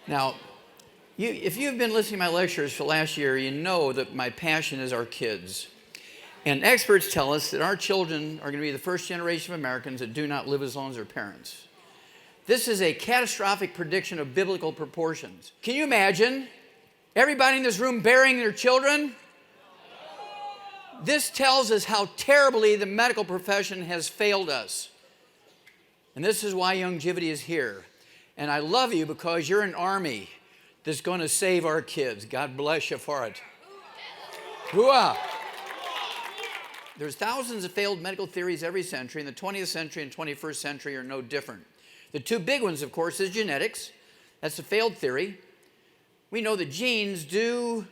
Now, if you've been listening to my lectures for last year, you know that my passion is our kids. And experts tell us that our children are going to be the first generation of Americans that do not live as long as their parents. This is a catastrophic prediction of biblical proportions. Can you imagine everybody in this room burying their children? This tells us how terribly the medical profession has failed us. And this is why Youngevity is here. And I love you because you're an army that's going to save our kids. God bless you for it. Hooah! There's thousands of failed medical theories every century, and the 20th century and 21st century are no different. The two big ones, of course, is genetics. That's a failed theory. We know that genes do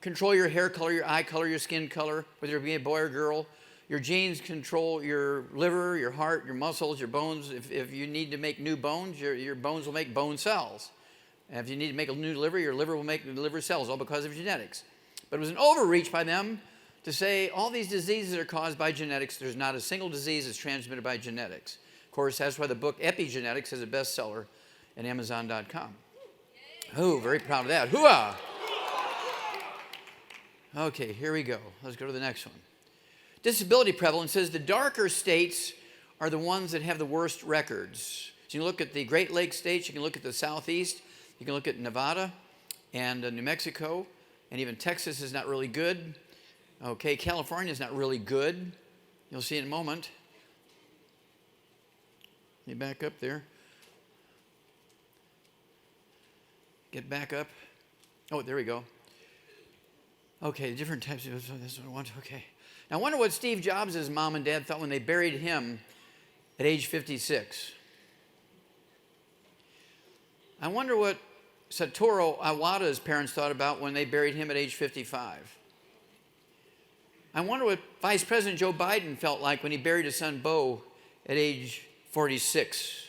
control your hair color, your eye color, your skin color, whether it be a boy or girl. Your genes control your liver, your heart, your muscles, your bones. If you need to make new bones, your bones will make bone cells. And if you need to make a new liver, your liver will make liver cells, all because of genetics. But it was an overreach by them to say all these diseases are caused by genetics. There's not a single disease that's transmitted by genetics. Of course, that's why the book Epigenetics is a bestseller at Amazon.com. Oh, very proud of that. Hooah! Okay, here we go. Let's go to the next one. Disability prevalence says the darker states are the ones that have the worst records. So you can look at the Great Lakes states, you can look at the Southeast, you can look at Nevada and New Mexico, and even Texas is not really good. Okay, California is not really good. You'll see in a moment. Let me back up there. Get back up. Oh, there we go. Okay, different types of, this is what I want. Okay. Now, I wonder what Steve Jobs' mom and dad thought when they buried him at age 56. I wonder what Satoru Iwata's parents thought about when they buried him at age 55. I wonder what Vice President Joe Biden felt like when he buried his son Beau at age 46.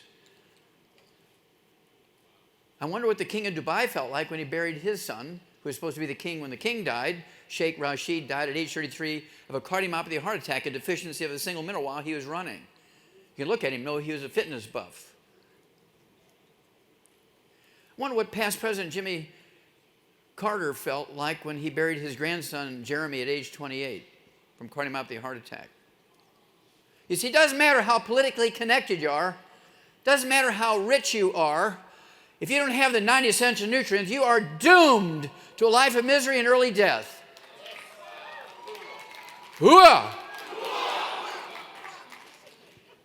I wonder what the king of Dubai felt like when he buried his son, who was supposed to be the king when the king died. Sheikh Rashid died at age 33 of a cardiomyopathy heart attack, a deficiency of a single mineral while he was running. You can look at him, know he was a fitness buff. I wonder what past President Jimmy Carter felt like when he buried his grandson Jeremy at age 28 from cardiomyopathy heart attack. You see, it doesn't matter how politically connected you are, doesn't matter how rich you are, if you don't have the 90 essential nutrients, you are doomed to a life of misery and early death. Hooah!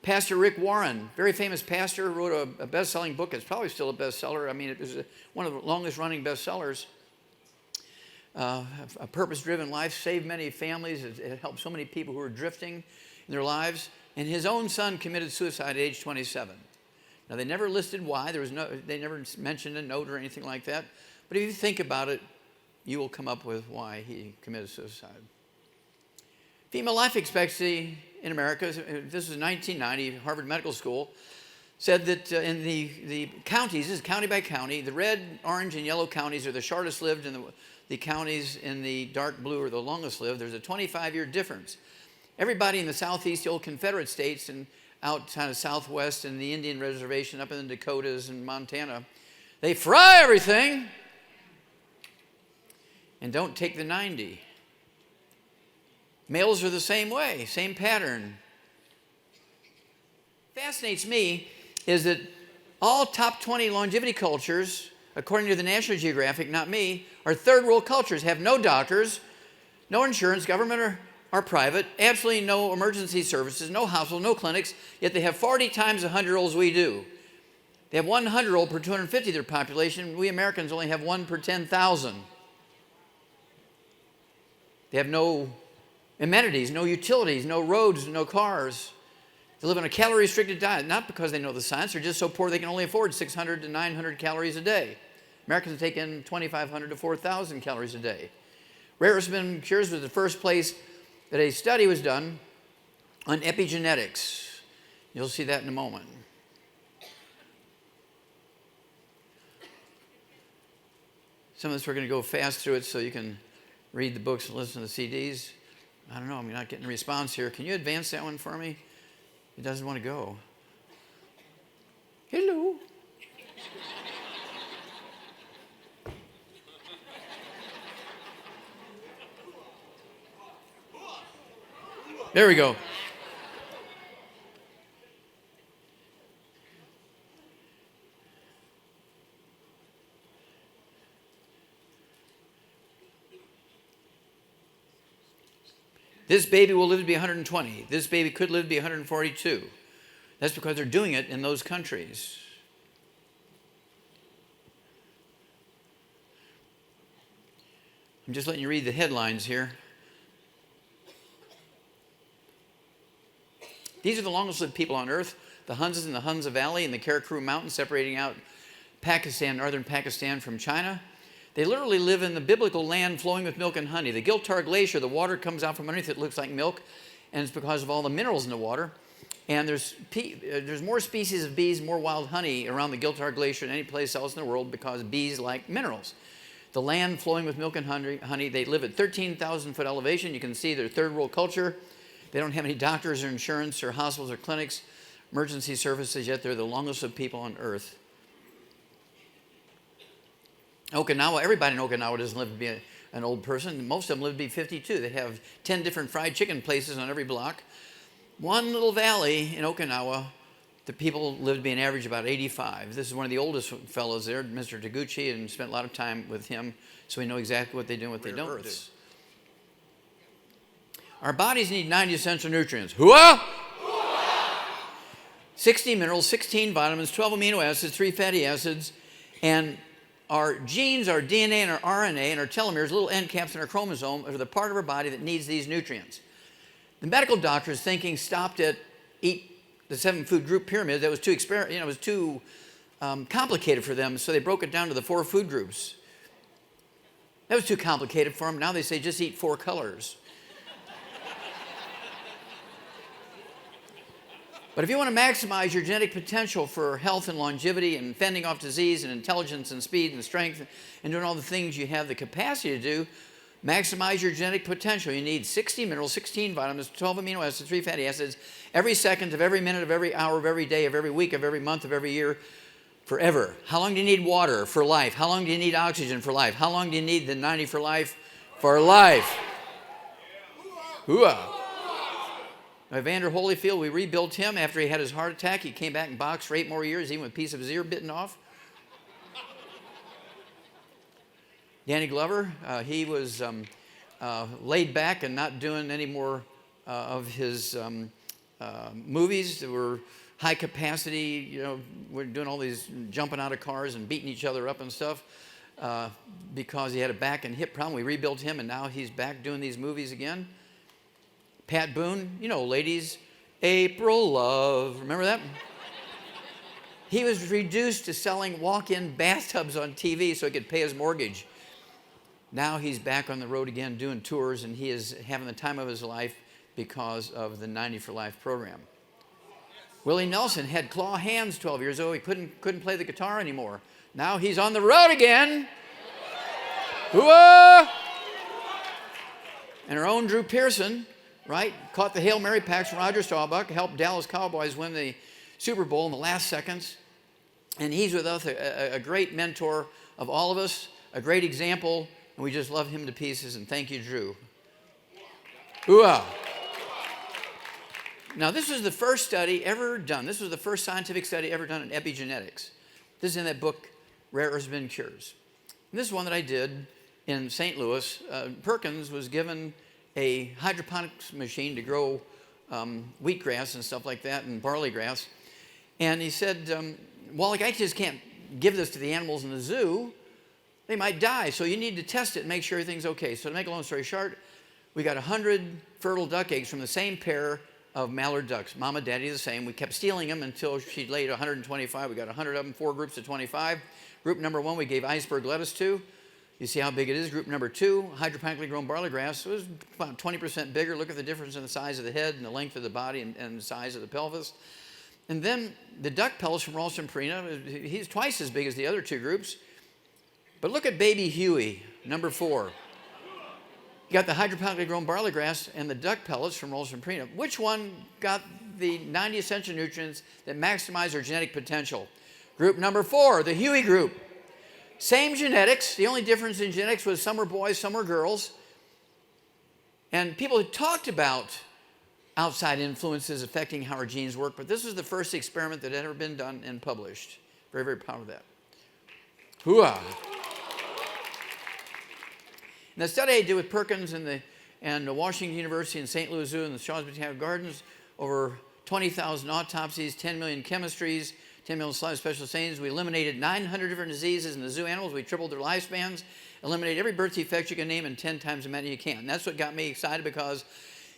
Pastor Rick Warren, very famous pastor, wrote a best-selling book. It's probably still a bestseller. I mean, it was one of the longest-running bestsellers. A purpose-driven life, saved many families. It helped so many people who were drifting in their lives. And his own son committed suicide at age 27. Now, they never listed why. They never mentioned a note or anything like that. But if you think about it, you will come up with why he committed suicide. Female life expectancy in America, this was 1990, Harvard Medical School, said that in the counties, this is county by county, the red, orange, and yellow counties are the shortest lived, and the counties in the dark blue are the longest lived. There's a 25-year difference. Everybody in the Southeast, the old Confederate states, and out kind of Southwest and the Indian reservation up in the Dakotas and Montana, they fry everything and don't take the 90. Males are the same way, same pattern. Fascinates me is that all top 20 longevity cultures, according to the National Geographic, not me, are third world cultures, have no doctors, no insurance, government or private, absolutely no emergency services, no hospitals, no clinics, yet they have 40 times the 100-year-olds we do. They have 100-year-old per 250 of their population. We Americans only have 1 per 10,000. They have no amenities, no utilities, no roads, no cars. They live on a calorie-restricted diet, not because they know the science. They're just so poor they can only afford 600 to 900 calories a day. Americans take in 2,500 to 4,000 calories a day. Rare Earth Cures was the first place that a study was done on epigenetics. You'll see that in a moment. Some of this we're going to go fast through it so you can read the books and listen to the CDs. I don't know, I'm not getting a response here. Can you advance that one for me? It doesn't want to go. Hello. There we go. This baby will live to be 120. This baby could live to be 142. That's because they're doing it in those countries. I'm just letting you read the headlines here. These are the longest lived people on earth. The Huns in the Hunza Valley and the Karakoram Mountains, separating out Pakistan, northern Pakistan from China. They literally live in the biblical land flowing with milk and honey. The Giltar Glacier, the water comes out from underneath it, looks like milk, and it's because of all the minerals in the water. And there's more species of bees, more wild honey around the Giltar Glacier than any place else in the world because bees like minerals. The land flowing with milk and honey. They live at 13,000-foot elevation. You can see their third world culture. They don't have any doctors or insurance or hospitals or clinics, emergency services, yet they're the longest lived people on earth. Okinawa, everybody in Okinawa doesn't live to be an old person. Most of them live to be 52. They have 10 different fried chicken places on every block. One little valley in Okinawa, the people live to be an average about 85. This is one of the oldest fellows there, Mr. Taguchi, and spent a lot of time with him, so we know exactly what they do and what they don't do. Our bodies need 90 essential nutrients. Hooah! 60 minerals, 16 vitamins, 12 amino acids, 3 fatty acids, and our genes, our DNA, and our RNA, and our telomeres, little end caps in our chromosome, are the part of our body that needs these nutrients. The medical doctor's thinking stopped at eat the 7-food group pyramid. That was too complicated for them, so they broke it down to the 4 food groups. That was too complicated for them. Now they say just eat 4 colors. But if you want to maximize your genetic potential for health and longevity and fending off disease and intelligence and speed and strength and doing all the things you have the capacity to do, maximize your genetic potential. You need 60 minerals, 16 vitamins, 12 amino acids, 3 fatty acids, every second of every minute of every hour of every day of every week of every month of every year, forever. How long do you need water for life? How long do you need oxygen for life? How long do you need the 90 for life for life? Hooah! Evander Holyfield, we rebuilt him after he had his heart attack. He came back and boxed for 8 more years, even with a piece of his ear bitten off. Danny Glover, he was laid back and not doing any more of his movies that were high capacity. We're doing all these jumping out of cars and beating each other up and stuff because he had a back and hip problem. We rebuilt him, and now he's back doing these movies again. Pat Boone, ladies, April Love, remember that? He was reduced to selling walk-in bathtubs on TV so he could pay his mortgage. Now he's back on the road again doing tours, and he is having the time of his life because of the 90 for Life program. Willie Nelson had claw hands 12 years ago. He couldn't play the guitar anymore. Now he's on the road again. Hooah! And our own Drew Pearson, right, caught the Hail Mary pass from Roger Staubach, helped Dallas Cowboys win the Super Bowl in the last seconds. And he's with us, a great mentor of all of us, a great example, and we just love him to pieces, and thank you, Drew. Hooah! Now, this was the first study ever done. This was the first scientific study ever done in epigenetics. This is in that book, Rare Earths Been Cures. And this is one that I did in St. Louis. Perkins was given a hydroponics machine to grow wheatgrass and stuff like that, and barley grass. And he said, Wallach, I just can't give this to the animals in the zoo. They might die, so you need to test it and make sure everything's okay. So to make a long story short, we got 100 fertile duck eggs from the same pair of mallard ducks. Mama, daddy the same. We kept stealing them until she laid 125. We got 100 of them, 4 groups of 25. Group number 1 we gave iceberg lettuce to. You see how big it is. Group number 2, hydroponically grown barley grass. It was about 20% bigger. Look at the difference in the size of the head and the length of the body and the size of the pelvis. And then the duck pellets from Ralston Purina, he's twice as big as the other 2 groups. But look at baby Huey, number 4. You got the hydroponically grown barley grass and the duck pellets from Ralston Purina. Which one got the 90 essential nutrients that maximize their genetic potential? Group number 4, the Huey group. Same genetics. The only difference in genetics was some were boys, some were girls. And people had talked about outside influences affecting how our genes work, but this is the first experiment that had ever been done and published. Very, very proud of that. Hooah! And the study I did with Perkins and the Washington University and St. Louis Zoo and the Shaw's Botanical Gardens, over 20,000 autopsies, 10 million chemistries, 10 million slides, special stains. We eliminated 900 different diseases in the zoo animals. We tripled their lifespans, eliminated every birth defect you can name, and 10 times as many you can. And that's what got me excited, because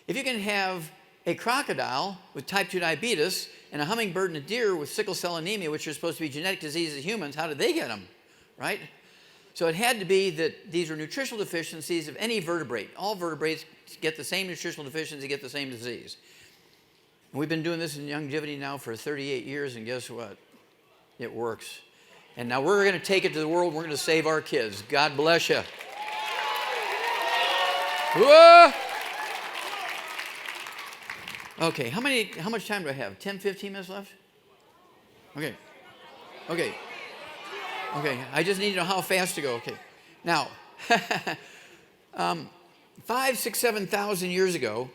if you can have a crocodile with type 2 diabetes and a hummingbird and a deer with sickle cell anemia, which are supposed to be genetic diseases of humans, how did they get them, right? So it had to be that these are nutritional deficiencies of any vertebrate. All vertebrates get the same nutritional deficiency, get the same disease. And we've been doing this in Youngevity now for 38 years, and guess what? It works. And now we're going to take it to the world. We're going to save our kids. God bless you. Whoa! Okay, how much time do I have? 10, 15 minutes left? Okay. Okay, I just need to know how fast to go. Okay. Now, 5, 6, 7,000 years ago,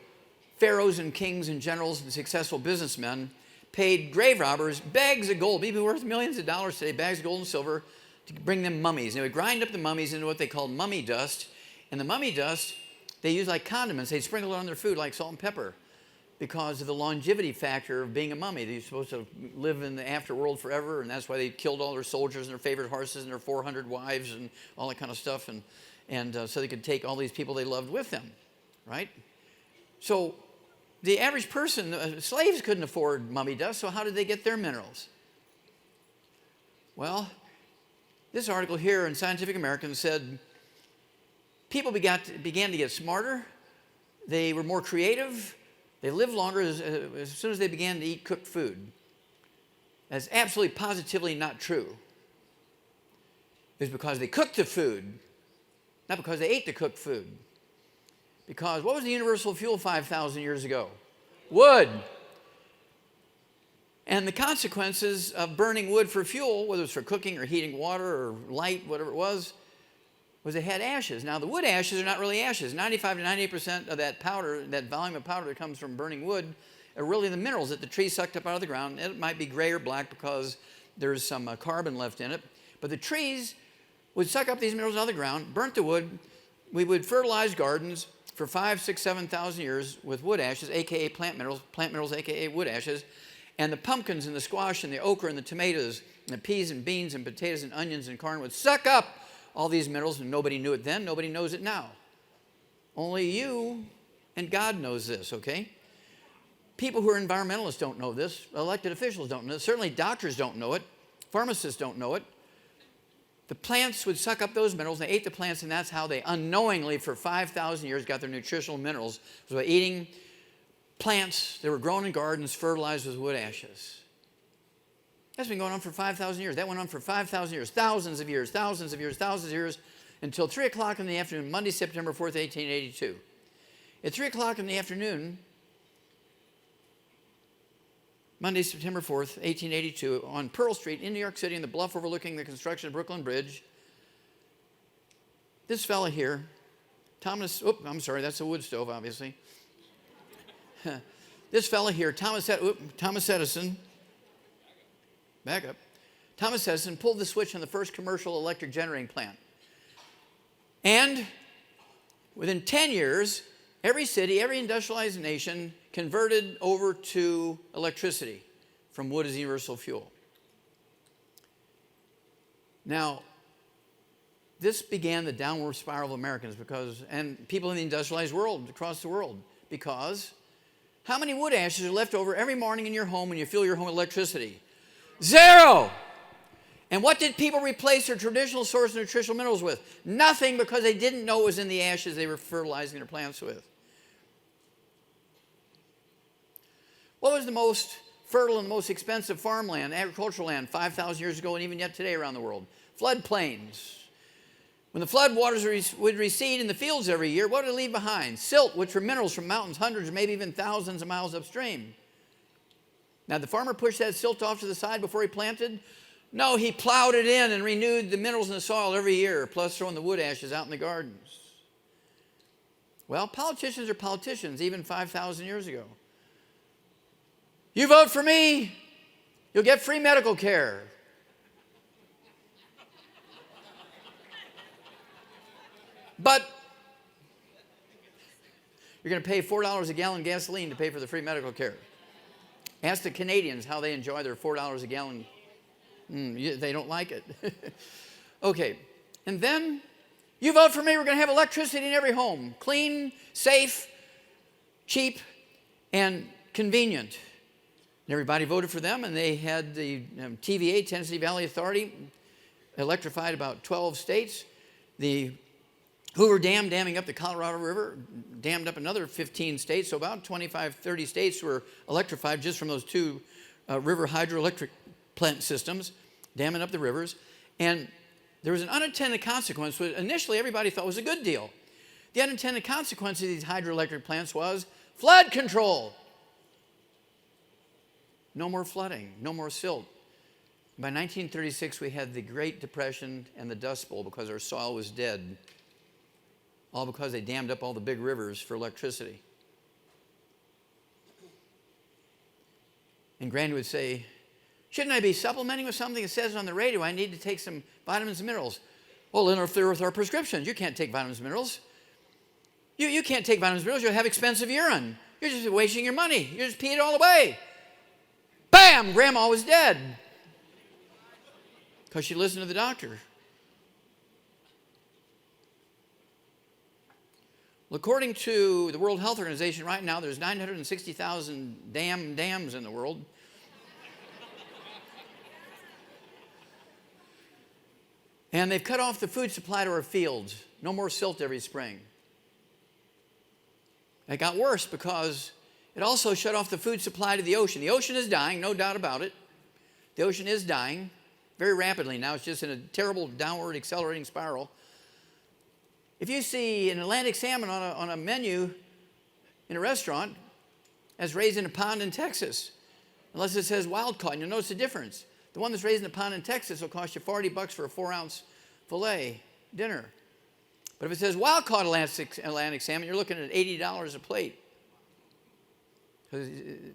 pharaohs and kings and generals and successful businessmen paid grave robbers bags of gold, maybe worth millions of dollars today, bags of gold and silver, to bring them mummies. And they would grind up the mummies into what they called mummy dust. And the mummy dust, they used like condiments. They'd sprinkle it on their food like salt and pepper, because of the longevity factor of being a mummy. They're supposed to live in the afterworld forever, and that's why they killed all their soldiers and their favorite horses and their 400 wives and all that kind of stuff, and so they could take all these people they loved with them, right? So the average person, slaves couldn't afford mummy dust, so how did they get their minerals? Well, this article here in Scientific American said people began to get smarter, they were more creative, they lived longer as soon as they began to eat cooked food. That's absolutely positively not true. It was because they cooked the food, not because they ate the cooked food. Because what was the universal fuel 5,000 years ago? Wood. And the consequences of burning wood for fuel, whether it's for cooking or heating water or light, whatever it was it had ashes. Now, the wood ashes are not really ashes. 95 to 98% of that powder, that volume of powder that comes from burning wood, are really the minerals that the tree sucked up out of the ground. It might be gray or black because there's some carbon left in it. But the trees would suck up these minerals out of the ground, burnt the wood. We would fertilize gardens for 5, 6, 7,000 years with wood ashes, a.k.a. plant minerals, a.k.a. wood ashes. And the pumpkins and the squash and the okra and the tomatoes and the peas and beans and potatoes and onions and corn would suck up all these minerals, and nobody knew it then, nobody knows it now. Only you and God knows this, okay? People who are environmentalists don't know this. Elected officials don't know this. Certainly doctors don't know it. Pharmacists don't know it. The plants would suck up those minerals, and they ate the plants, and that's how they unknowingly for 5,000 years got their nutritional minerals. It was by eating plants that were grown in gardens, fertilized with wood ashes. That's been going on for 5,000 years. That went on for 5,000 years, thousands of years, thousands of years, thousands of years, until 3 o'clock in the afternoon, Monday, September 4th, 1882. At 3 o'clock in the afternoon, Monday, September 4th, 1882, on Pearl Street in New York City, in the bluff overlooking the construction of Brooklyn Bridge, this fella here, Thomas, that's a wood stove, obviously. This fella here, Thomas Edison, back up. Thomas Edison pulled the switch on the first commercial electric generating plant. And within 10 years, every city, every industrialized nation converted over to electricity from wood as universal fuel. Now, this began the downward spiral of Americans and people in the industrialized world, across the world, because how many wood ashes are left over every morning in your home when you fuel your home with electricity? 0. And what did people replace their traditional source of nutritional minerals with? Nothing, because they didn't know it was in the ashes they were fertilizing their plants with. What was the most fertile and most expensive farmland, agricultural land, 5,000 years ago and even yet today around the world? Floodplains. When the flood waters would recede in the fields every year, what did it leave behind? Silt, which were minerals from mountains hundreds, maybe even thousands of miles upstream. Now, the farmer pushed that silt off to the side before he planted? No, he plowed it in and renewed the minerals in the soil every year, plus throwing the wood ashes out in the gardens. Well, politicians are politicians, even 5,000 years ago. You vote for me, you'll get free medical care. But you're going to pay $4 a gallon gasoline to pay for the free medical care. Ask the Canadians how they enjoy their $4 a gallon. They don't like it. Okay, and then you vote for me, we're going to have electricity in every home. Clean, safe, cheap, and convenient. And everybody voted for them, and they had the TVA, Tennessee Valley Authority, electrified about 12 states. The Hoover Dam, damming up the Colorado River, dammed up another 15 states. So about 25, 30 states were electrified just from those two river hydroelectric plant systems, damming up the rivers. And there was an unintended consequence, which initially everybody thought was a good deal. The unintended consequence of these hydroelectric plants was flood control. No more flooding, no more silt. By 1936, we had the Great Depression and the Dust Bowl because our soil was dead. All because they dammed up all the big rivers for electricity. And Granny would say, shouldn't I be supplementing with something that says on the radio I need to take some vitamins and minerals? Well, interfere with our prescriptions. You can't take vitamins and minerals. You can't take vitamins and minerals. You'll have expensive urine. You're just wasting your money. You just pee it all away. Bam! Grandma was dead. Because she listened to the doctor. Well, according to the World Health Organization, right now there's 960,000 dams in the world. And they've cut off the food supply to our fields. No more silt every spring. It got worse because it also shut off the food supply to the ocean. The ocean is dying, no doubt about it. The ocean is dying very rapidly now. It's just in a terrible downward accelerating spiral. If you see an Atlantic salmon on a menu in a restaurant, that's raised in a pond in Texas, unless it says wild caught, and you'll notice the difference. The one that's raised in a pond in Texas will cost you $40 for a 4-ounce filet dinner. But if it says wild caught Atlantic salmon, you're looking at $80 a plate. Because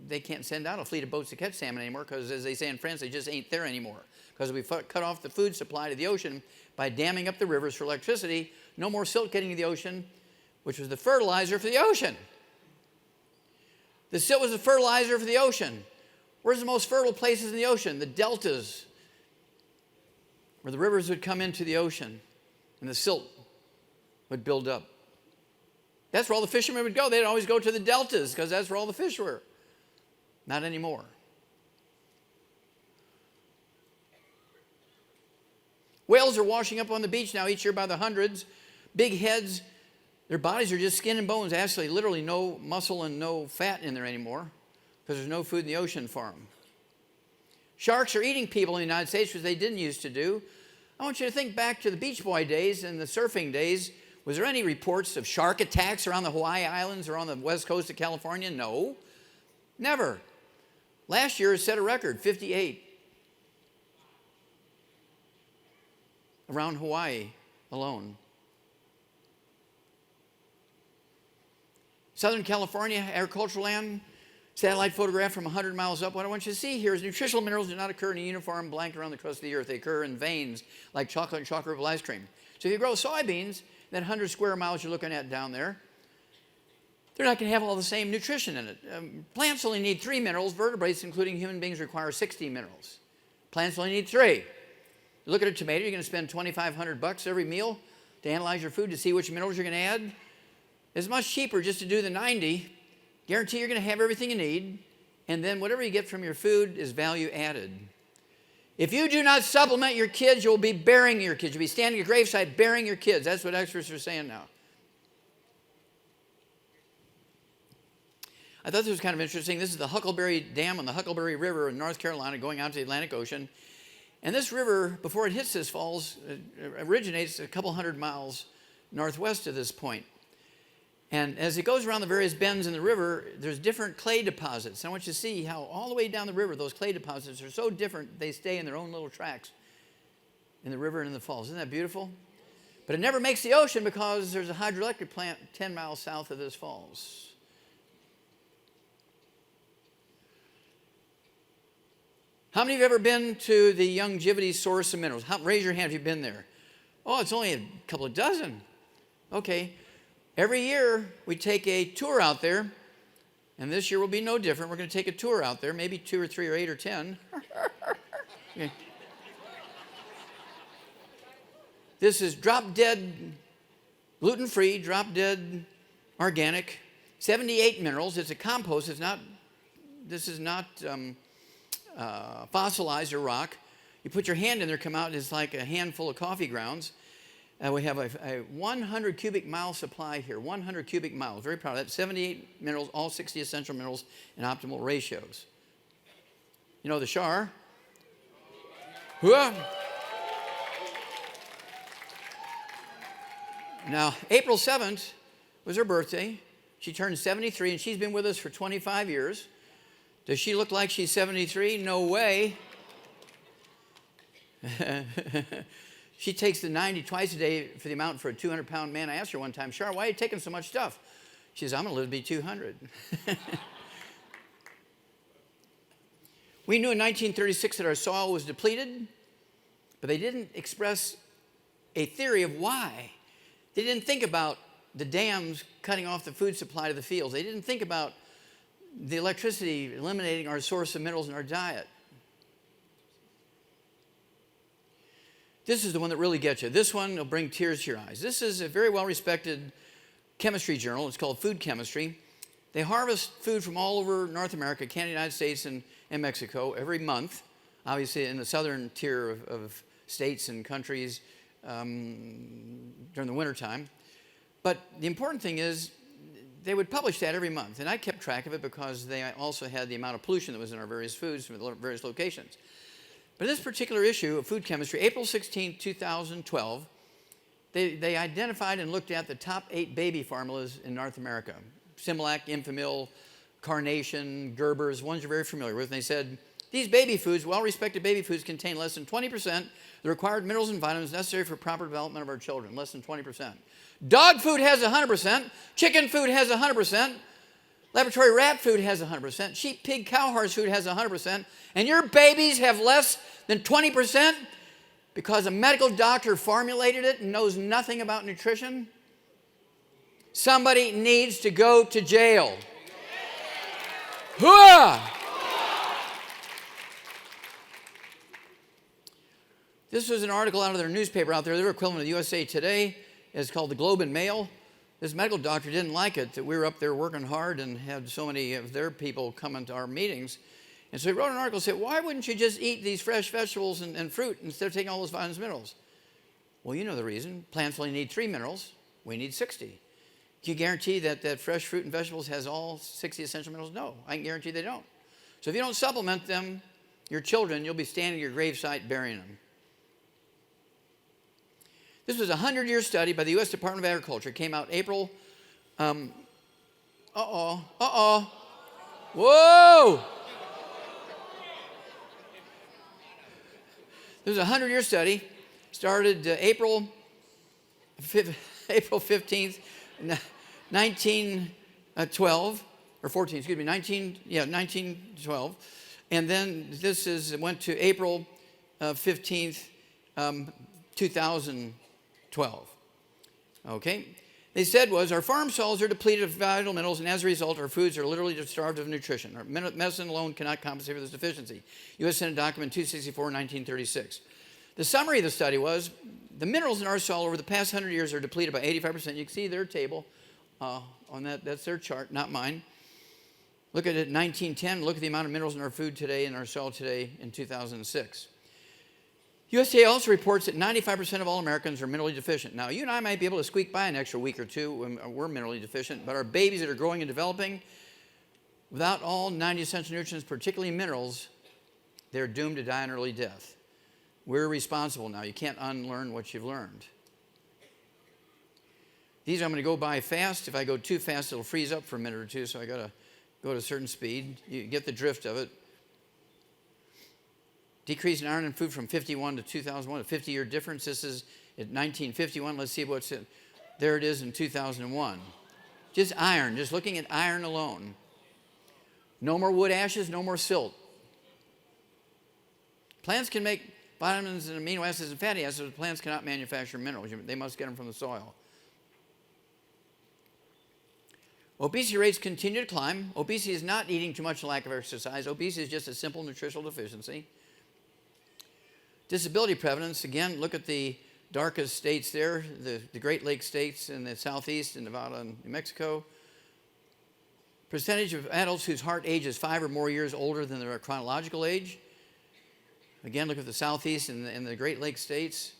they can't send out a fleet of boats to catch salmon anymore because, as they say in France, they just ain't there anymore. Because we cut off the food supply to the ocean by damming up the rivers for electricity. No more silt getting to the ocean, which was the fertilizer for the ocean. The silt was the fertilizer for the ocean. Where's the most fertile places in the ocean? The deltas, where the rivers would come into the ocean and the silt would build up. That's where all the fishermen would go. They'd always go to the deltas because that's where all the fish were. Not anymore. Whales are washing up on the beach now each year by the hundreds. Big heads. Their bodies are just skin and bones. Actually, literally no muscle and no fat in there anymore because there's no food in the ocean for them. Sharks are eating people in the United States, which they didn't used to do. I want you to think back to the Beach Boy days and the surfing days. Was there any reports of shark attacks around the Hawaii Islands or on the west coast of California? No. Never. Last year it set a record, 58. Around Hawaii alone. Southern California, agricultural land, satellite photograph from 100 miles up. What I want you to see here is nutritional minerals do not occur in a uniform blanket around the crust of the earth. They occur in veins like chocolate and chocolate ripple ice cream. So if you grow soybeans, that 100 square miles you're looking at down there, they're not going to have all the same nutrition in it. Plants only need 3 minerals. Vertebrates, including human beings, require 60 minerals. Plants only need 3. You look at a tomato, you're going to spend $2,500 every meal to analyze your food to see which minerals you're going to add. It's much cheaper just to do the 90. Guarantee you're going to have everything you need, and then whatever you get from your food is value added. If you do not supplement your kids, you'll be burying your kids. You'll be standing at your gravesite burying your kids. That's what experts are saying now. I thought this was kind of interesting. This is the Huckleberry Dam on the Huckleberry River in North Carolina going out to the Atlantic Ocean. And this river, before it hits this falls, originates a couple hundred miles northwest of this point. And as it goes around the various bends in the river, there's different clay deposits. I want you to see how all the way down the river, those clay deposits are so different, they stay in their own little tracks in the river and in the falls. Isn't that beautiful? But it never makes the ocean because there's a hydroelectric plant 10 miles south of this falls. How many of you have ever been to the Youngevity source of minerals? Raise your hand if you've been there. Oh, it's only a couple of dozen. Okay. Every year we take a tour out there, and this year will be no different. We're going to take a tour out there, maybe 2 or 3 or 8 or 10. Okay. This is drop-dead, gluten-free, drop-dead, organic, 78 minerals. It's a compost. This is not fossilized or rock. You put your hand in there, come out, it's like a handful of coffee grounds. We have a 100 cubic mile supply here, 100 cubic miles. Very proud of that. 78 minerals, all 60 essential minerals in optimal ratios. You know the Shar? Now, April 7th was her birthday. She turned 73, and she's been with us for 25 years. Does she look like she's 73? No way. She takes the 90 twice a day for the amount for a 200-pound man. I asked her one time, Shar, why are you taking so much stuff? She says, I'm going to live to be 200. We knew in 1936 that our soil was depleted, but they didn't express a theory of why. They didn't think about the dams cutting off the food supply to the fields. They didn't think about the electricity eliminating our source of minerals in our diet. This is the one that really gets you. This one will bring tears to your eyes. This is a very well-respected chemistry journal. It's called Food Chemistry. They harvest food from all over North America, Canada, United States, and Mexico every month, obviously in the southern tier of states and countries during the wintertime. But the important thing is they would publish that every month, and I kept track of it because they also had the amount of pollution that was in our various foods from various locations. But in this particular issue of Food Chemistry, April 16, 2012, they identified and looked at the top 8 baby formulas in North America. Similac, Enfamil, Carnation, Gerber's, ones you're very familiar with. And they said, these baby foods, well-respected baby foods, contain less than 20% the required minerals and vitamins necessary for proper development of our children, less than 20%. Dog food has 100%. Chicken food has 100%. Laboratory rat food has 100%. Sheep, pig, cow, horse food has 100%. And your babies have less than 20% because a medical doctor formulated it and knows nothing about nutrition? Somebody needs to go to jail. Hooah! This was an article out of their newspaper out there. Their equivalent of USA Today. It's called the Globe and Mail. This medical doctor didn't like it that we were up there working hard and had so many of their people coming to our meetings. And so he wrote an article and said, why wouldn't you just eat these fresh vegetables and fruit instead of taking all those vitamins and minerals? Well, you know the reason. Plants only need 3 minerals. We need 60. Can you guarantee that fresh fruit and vegetables has all 60 essential minerals? No, I can guarantee they don't. So if you don't supplement them, your children, you'll be standing at your gravesite burying them. This was a 100-year study by the U.S. Department of Agriculture. It came out April. Whoa! This was a 100-year study. Started April 15th, 1912, or 14, excuse me, 1912. And then went to April 15th, 2012. Okay? They said our farm soils are depleted of vital minerals, and as a result, our foods are literally starved of nutrition. Our medicine alone cannot compensate for this deficiency. U.S. Senate document 264, 1936. The summary of the study was, the minerals in our soil over the past 100 years are depleted by 85%. You can see their table on that. That's their chart, not mine. Look at it in 1910. Look at the amount of minerals in our food today, in our soil today, in 2006. USDA also reports that 95% of all Americans are minerally deficient. Now, you and I might be able to squeak by an extra week or two when we're minerally deficient, but our babies that are growing and developing, without all 90 essential nutrients, particularly minerals, they're doomed to die an early death. We're responsible now. You can't unlearn what you've learned. These I'm going to go by fast. If I go too fast, it'll freeze up for a minute or two, so I got to go at a certain speed. You get the drift of it. Decrease in iron in food from 51 to 2001, a 50-year difference. This is at 1951. Let's see what's it. There it is in 2001. Just iron, just looking at iron alone. No more wood ashes, no more silt. Plants can make vitamins and amino acids and fatty acids, but plants cannot manufacture minerals. They must get them from the soil. Obesity rates continue to climb. Obesity is not eating too much, lack of exercise. Obesity is just a simple nutritional deficiency. Disability prevalence, again, look at the darkest states there, the Great Lakes states in the southeast, in Nevada and New Mexico. Percentage of adults whose heart age is 5 or more years older than their chronological age. Again, look at the southeast and the Great Lakes states.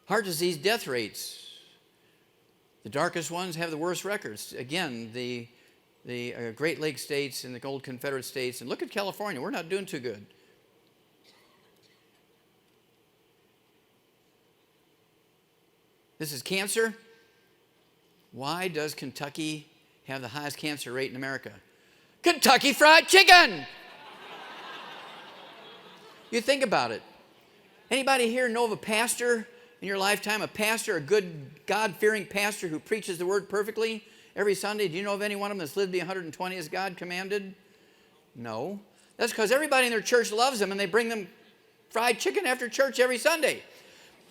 Heart disease death rates. The darkest ones have the worst records. Again, the Great Lakes states and the old Confederate states. And look at California. We're not doing too good. This is cancer. Why does Kentucky have the highest cancer rate in America? Kentucky Fried Chicken! You think about it. Anybody here know of a pastor in your lifetime, a pastor, a good God-fearing pastor who preaches the word perfectly every Sunday? Do you know of any one of them that's lived to be 120 as God commanded? No. That's because everybody in their church loves them and they bring them fried chicken after church every Sunday.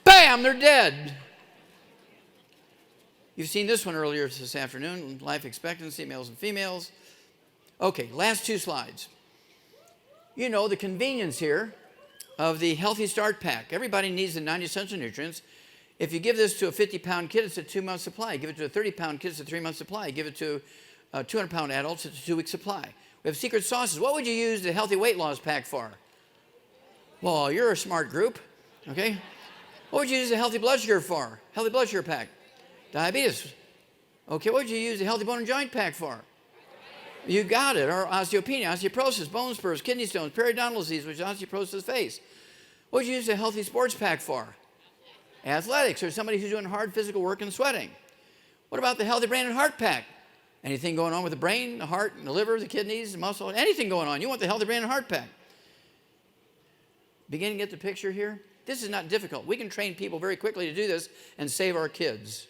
Bam, they're dead. You've seen this one earlier this afternoon, life expectancy, males and females. Okay, last 2 slides. You know the convenience here of the Healthy Start Pack. Everybody needs the 90 essential nutrients. If you give this to a 50-pound kid, it's a 2-month supply. Give it to a 30-pound kid, it's a 3-month supply. Give it to 200-pound adults, it's a 2-week supply. We have secret sauces. What would you use the Healthy Weight Loss Pack for? Well, you're a smart group, okay? What would you use the Healthy Blood Sugar for? Healthy Blood Sugar Pack. Diabetes. Okay, what would you use the Healthy Bone and Joint Pack for? You got it. Or osteopenia, osteoporosis, bone spurs, kidney stones, periodontal disease, which is osteoporosis of the face. What would you use a Healthy Sports Pack for? Athletics, or somebody who's doing hard physical work and sweating. What about the Healthy Brain and Heart Pack? Anything going on with the brain, the heart, and the liver, the kidneys, the muscle, anything going on. You want the Healthy Brain and Heart Pack. Beginning to get the picture here? This is not difficult. We can train people very quickly to do this and save our kids.